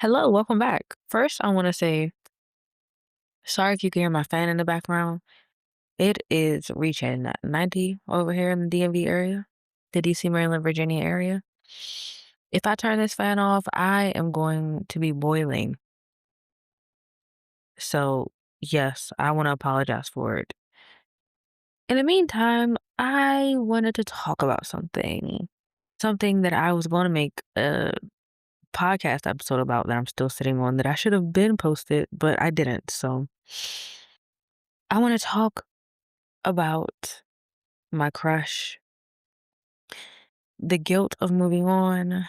Hello, welcome back. First, I want to say sorry if you can hear my fan in the background. It is reaching 90 over here in the DMV area, the DC, Maryland, Virginia area. If I turn this fan off, I am going to be boiling. So, yes, I want to apologize for it. In the meantime, I wanted to talk about something that I was going to make a podcast episode about that I'm still sitting on that I should have been posted, but I didn't. So, I want to talk about my crush, the guilt of moving on,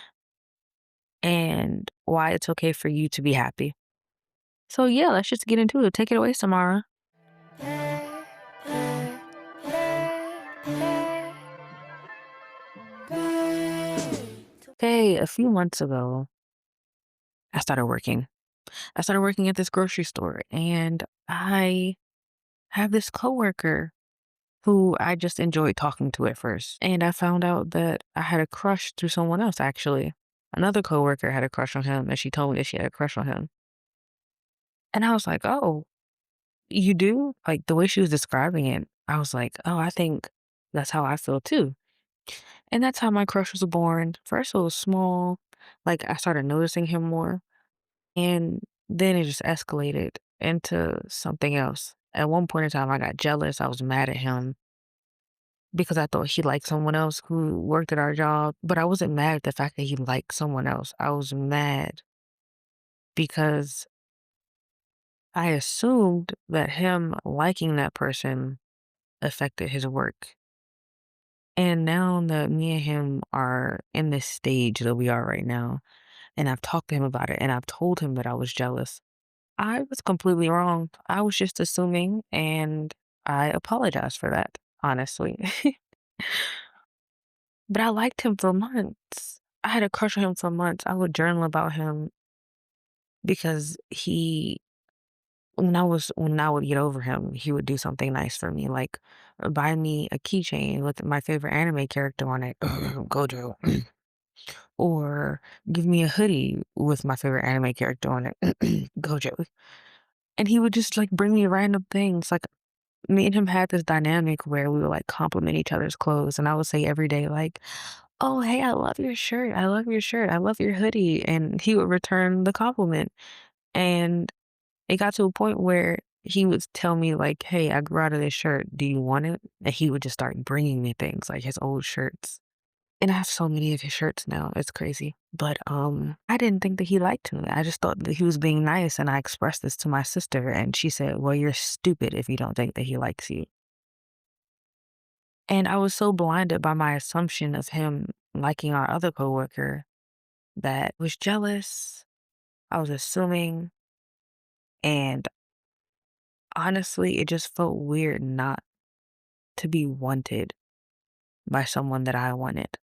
and why it's okay for you to be happy. So yeah, let's just get into it. Take it away, Samara. Okay, a few months ago, I started working. I started working at this grocery store, and I have this coworker who I just enjoyed talking to at first. And I found out that I had a crush through someone else, actually. Another coworker had a crush on him, and she told me that she had a crush on him. And I was like, oh, you do? Like, the way she was describing it, I was like, "Oh, I think that's how I feel too." And that's how my crush was born. First, it was small, like, I started noticing him more, and then it just escalated into something else. At one point in time, I got jealous, I was mad at him because I thought he liked someone else who worked at our job, but I wasn't mad at the fact that he liked someone else. I was mad because I assumed that him liking that person affected his work. And now that me and him are in this stage that we are right now, and I've talked to him about it and I've told him that I was jealous, I was completely wrong. I was just assuming, and I apologize for that, honestly. But I liked him for months. I had a crush on him for months. I would journal about him because when I would get over him, he would do something nice for me, like buy me a keychain with my favorite anime character on it, Gojo, or give me a hoodie with my favorite anime character on it, Gojo. And he would just like bring me random things. Like me and him had this dynamic where we would like compliment each other's clothes, and I would say every day like, "Oh, hey, I love your shirt. I love your shirt. I love your hoodie," and he would return the compliment. And it got to a point where he would tell me like, "Hey, I grew out of this shirt. Do you want it?" And he would just start bringing me things like his old shirts. And I have so many of his shirts now. It's crazy. But I didn't think that he liked me. I just thought that he was being nice, and I expressed this to my sister, and she said, "Well, you're stupid if you don't think that he likes you." And I was so blinded by my assumption of him liking our other coworker that I was jealous. I was assuming, and honestly, it just felt weird not to be wanted by someone that I wanted.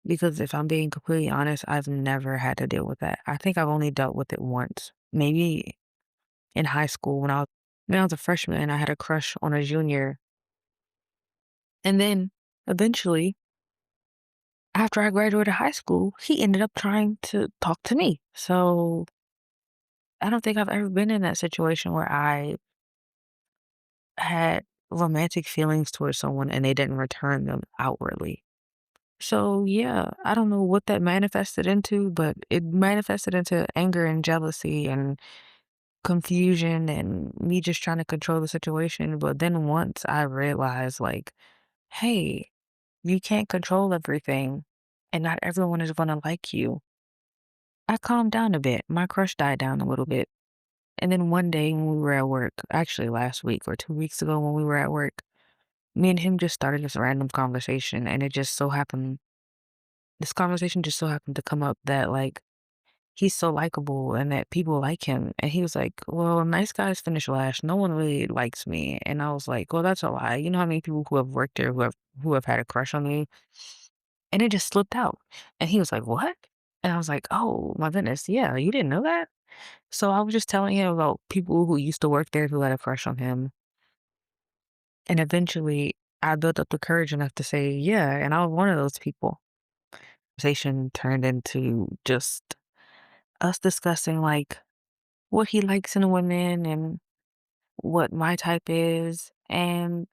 Because if I'm being completely honest, I've never had to deal with that. I think I've only dealt with it once. Maybe in high school when I was a freshman and I had a crush on a junior. And then eventually, after I graduated high school, he ended up trying to talk to me. So I don't think I've ever been in that situation where I had romantic feelings towards someone and they didn't return them outwardly. So yeah, I don't know what that manifested into, but it manifested into anger and jealousy and confusion and me just trying to control the situation. But then once I realized like, hey, you can't control everything and not everyone is gonna like you. I calmed down a bit. My crush died down a little bit. And then one day when we were at work, actually last week or 2 weeks ago when we were at work, me and him just started this random conversation, and this conversation just so happened to come up that like he's so likable and that people like him. And he was like, "Well, nice guys finish last. No one really likes me." And I was like, "Well, that's a lie. You know how many people who have worked there who have had a crush on me?" And it just slipped out. And he was like, "What?" And I was like, "Oh my goodness, yeah, you didn't know that?" So I was just telling him about people who used to work there who had a crush on him. And eventually I built up the courage enough to say, "Yeah," and I was one of those people. Conversation turned into just us discussing like what he likes in a woman and what my type is. And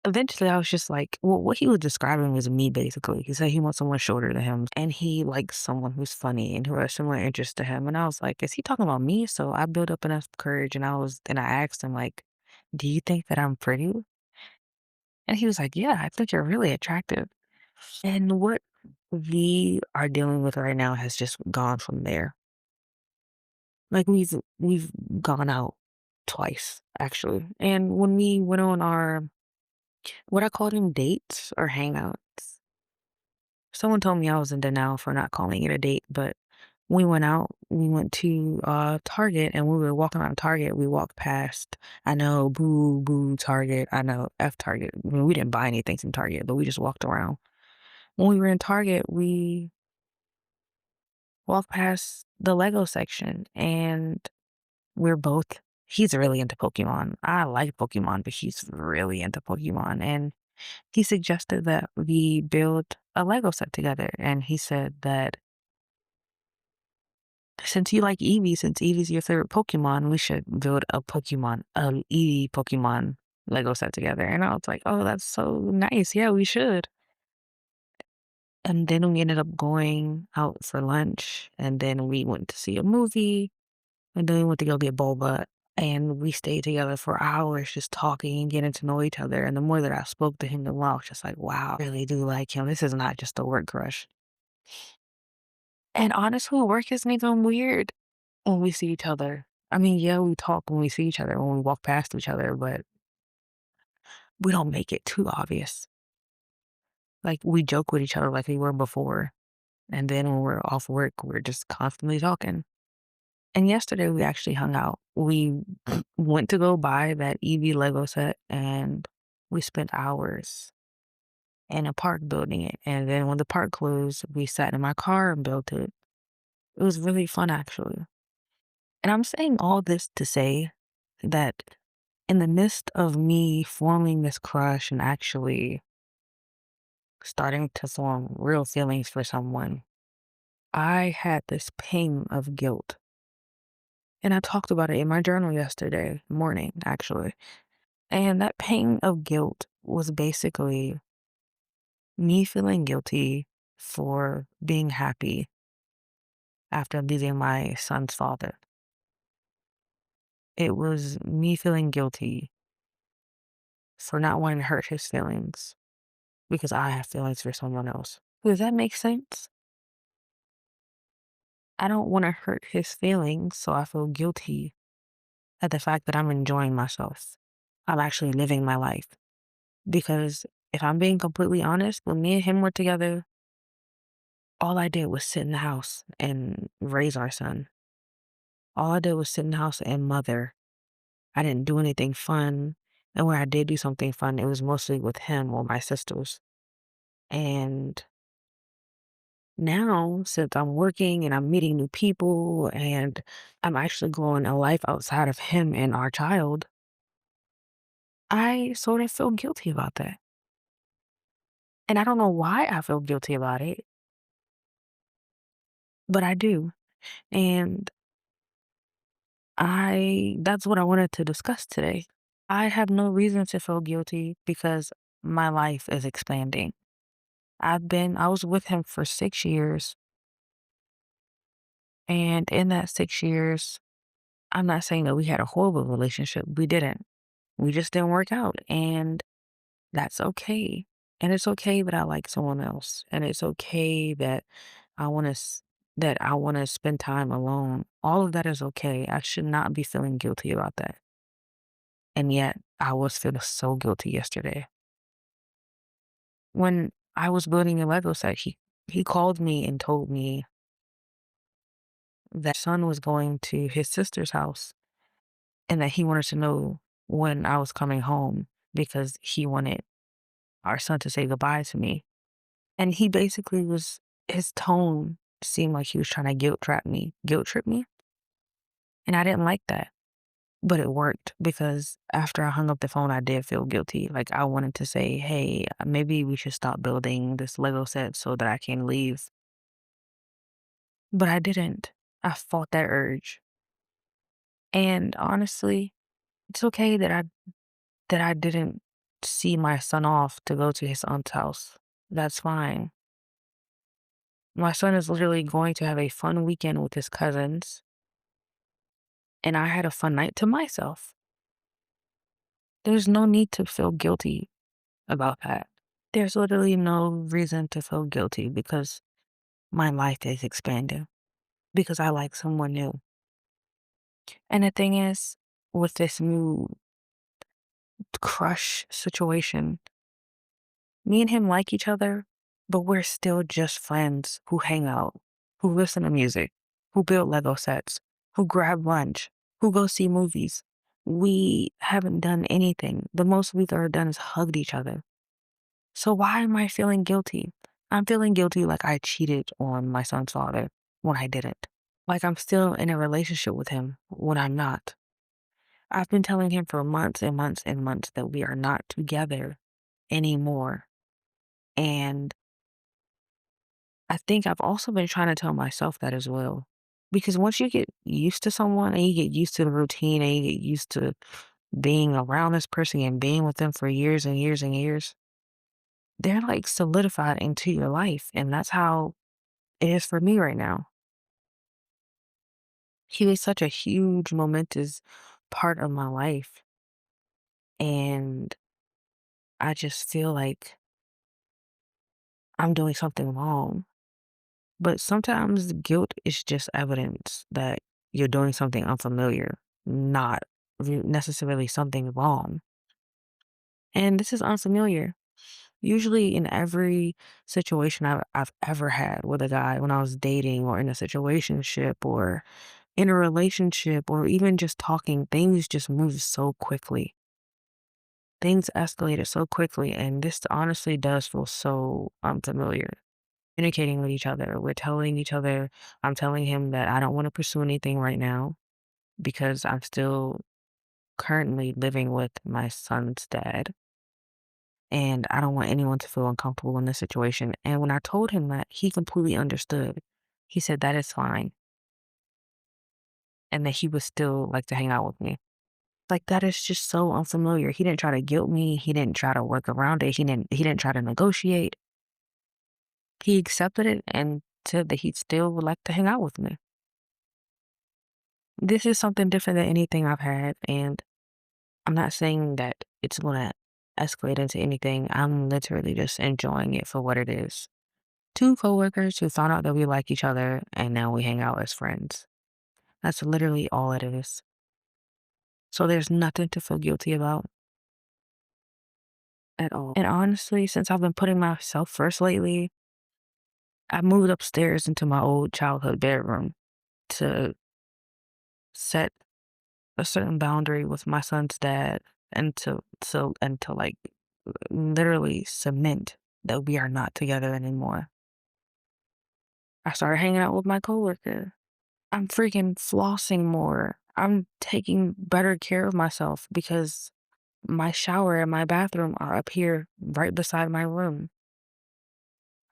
eventually I was just like, well, what he was describing was me basically. He said he wants someone shorter than him and he likes someone who's funny and who has similar interests to him. And I was like, is he talking about me? So I built up enough courage and I asked him like, do you think that I'm pretty? And he was like, yeah, I think you're really attractive. And what we are dealing with right now has just gone from there. Like we've gone out twice actually. And when we went on our what I call them dates or hangouts, someone told me I was in denial for not calling it a date, but we went to Target and we were walking around Target, we walked past I know, boo, boo, Target, I know, F Target. I mean, we didn't buy anything from Target, but we just walked around. When we were in Target, we walked past the Lego section and we're both he's really into Pokemon. I like Pokemon, but he's really into Pokemon, and he suggested that we build a Lego set together, and he said that since Eevee's your favorite Pokemon, we should build a Eevee Pokemon Lego set together, and I was like, "Oh, that's so nice. Yeah, we should." And then we ended up going out for lunch, and then we went to see a movie, and then we went to go get boba, and we stayed together for hours just talking and getting to know each other. And the more that I spoke to him, the more I was just like, wow, I really do like him. This is not just a work crush. And honestly, work isn't even weird when we see each other. I mean, yeah, we talk when we see each other, when we walk past each other, but we don't make it too obvious. Like we joke with each other like we were before. And then when we're off work, we're just constantly talking. And yesterday we actually hung out. We went to go buy that Eevee Lego set and we spent hours in a park building it. And then when the park closed, we sat in my car and built it. It was really fun actually. And I'm saying all this to say that in the midst of me forming this crush and actually starting to form real feelings for someone, I had this pang of guilt. And I talked about it in my journal yesterday morning, actually. And that pain of guilt was basically me feeling guilty for being happy after leaving my son's father. It was me feeling guilty for not wanting to hurt his feelings because I have feelings for someone else. Does that make sense? I don't want to hurt his feelings, so I feel guilty at the fact that I'm enjoying myself. I'm actually living my life. Because if I'm being completely honest, when me and him were together, all I did was sit in the house and raise our son. All I did was sit in the house and mother. I didn't do anything fun. And when I did do something fun, it was mostly with him or my sisters. And now, since I'm working and I'm meeting new people and I'm actually growing a life outside of him and our child, I sort of feel guilty about that. And I don't know why I feel guilty about it, but I do. And that's what I wanted to discuss today. I have no reason to feel guilty because my life is expanding. I was with him for 6 years. And in that 6 years, I'm not saying that we had a horrible relationship. We didn't. We just didn't work out. And that's okay. And it's okay that I like someone else. And it's okay that I want to, that I want to spend time alone. All of that is okay. I should not be feeling guilty about that. And yet I was feeling so guilty yesterday. When I was building a Lego set, he called me and told me that son was going to his sister's house and that he wanted to know when I was coming home because he wanted our son to say goodbye to me. And he basically his tone seemed like he was trying to guilt trip me. And I didn't like that. But it worked because after I hung up the phone, I did feel guilty. Like I wanted to say, hey, maybe we should stop building this Lego set so that I can leave. But I didn't. I fought that urge. And honestly, it's okay that I didn't see my son off to go to his aunt's house. That's fine. My son is literally going to have a fun weekend with his cousins, and I had a fun night to myself. There's no need to feel guilty about that. There's literally no reason to feel guilty because my life is expanding, because I like someone new. And the thing is, with this new crush situation, me and him like each other, but we're still just friends who hang out, who listen to music, who build Lego sets, who grab lunch, who go see movies. We haven't done anything. The most we've ever done is hugged each other. So why am I feeling guilty? I'm feeling guilty like I cheated on my son's father when I didn't. Like I'm still in a relationship with him when I'm not. I've been telling him for months and months and months that we are not together anymore. And I think I've also been trying to tell myself that as well. Because once you get used to someone and you get used to the routine and you get used to being around this person and being with them for years and years and years, they're like solidified into your life. And that's how it is for me right now. He was such a huge, momentous part of my life. And I just feel like I'm doing something wrong. But sometimes guilt is just evidence that you're doing something unfamiliar, not necessarily something wrong. And this is unfamiliar. Usually, in every situation I've ever had with a guy, when I was dating or in a situationship or in a relationship or even just talking, things just move so quickly. Things escalated so quickly. And this honestly does feel so unfamiliar. Communicating with each other. We're telling each other, I'm telling him that I don't want to pursue anything right now because I'm still currently living with my son's dad. And I don't want anyone to feel uncomfortable in this situation. And when I told him that, he completely understood. He said that is fine and that he would still like to hang out with me. Like that is just so unfamiliar. He didn't try to guilt me. He didn't try to work around it. He didn't try to negotiate. He accepted it and said that he still would like to hang out with me. This is something different than anything I've had, and I'm not saying that it's gonna escalate into anything. I'm literally just enjoying it for what it is. Two coworkers who found out that we like each other and now we hang out as friends. That's literally all it is. So there's nothing to feel guilty about at all. And honestly, since I've been putting myself first lately, I moved upstairs into my old childhood bedroom to set a certain boundary with my son's dad and to like literally cement that we are not together anymore. I started hanging out with my coworker. I'm freaking flossing more. I'm taking better care of myself because my shower and my bathroom are up here right beside my room.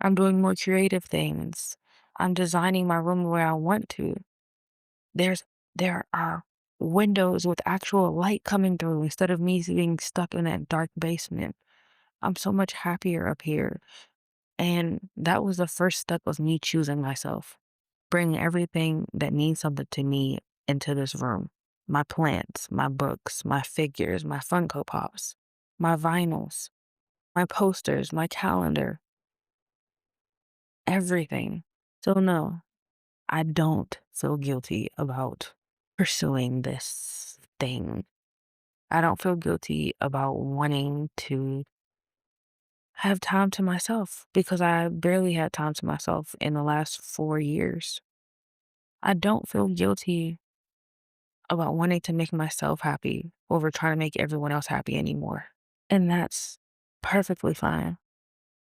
I'm doing more creative things. I'm designing my room where I want to. There's there are windows with actual light coming through instead of me being stuck in that dark basement. I'm so much happier up here. And that was the first step of me choosing myself, bringing everything that means something to me into this room. My plants, my books, my figures, my Funko Pops, my vinyls, my posters, my calendar, everything. So, no, I don't feel guilty about pursuing this thing. I don't feel guilty about wanting to have time to myself because I barely had time to myself in the last 4 years. I don't feel guilty about wanting to make myself happy over trying to make everyone else happy anymore. And that's perfectly fine.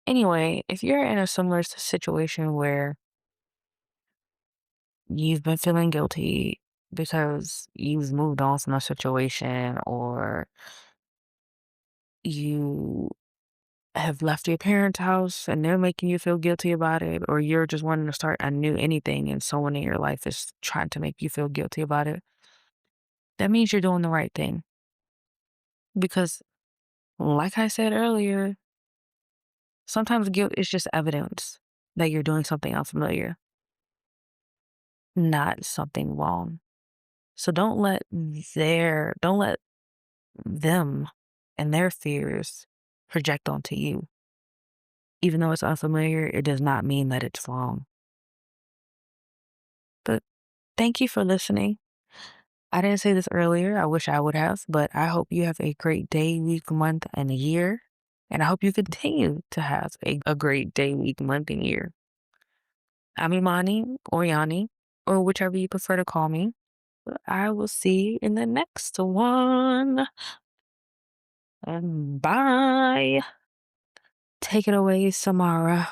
Anyway, if you're in a similar situation where you've been feeling guilty because you've moved on from a situation or you have left your parents' house and they're making you feel guilty about it, or you're just wanting to start a new anything and someone in your life is trying to make you feel guilty about it, that means you're doing the right thing. Because, like I said earlier, sometimes guilt is just evidence that you're doing something unfamiliar, not something wrong. So don't let them and their fears project onto you. Even though it's unfamiliar, it does not mean that it's wrong. But thank you for listening. I didn't say this earlier. I wish I would have, but I hope you have a great day, week, month, and year. And I hope you continue to have a great day, week, month, and year. I'm Imani or Yanni, or whichever you prefer to call me. I will see you in the next one. And bye. Take it away, Samara.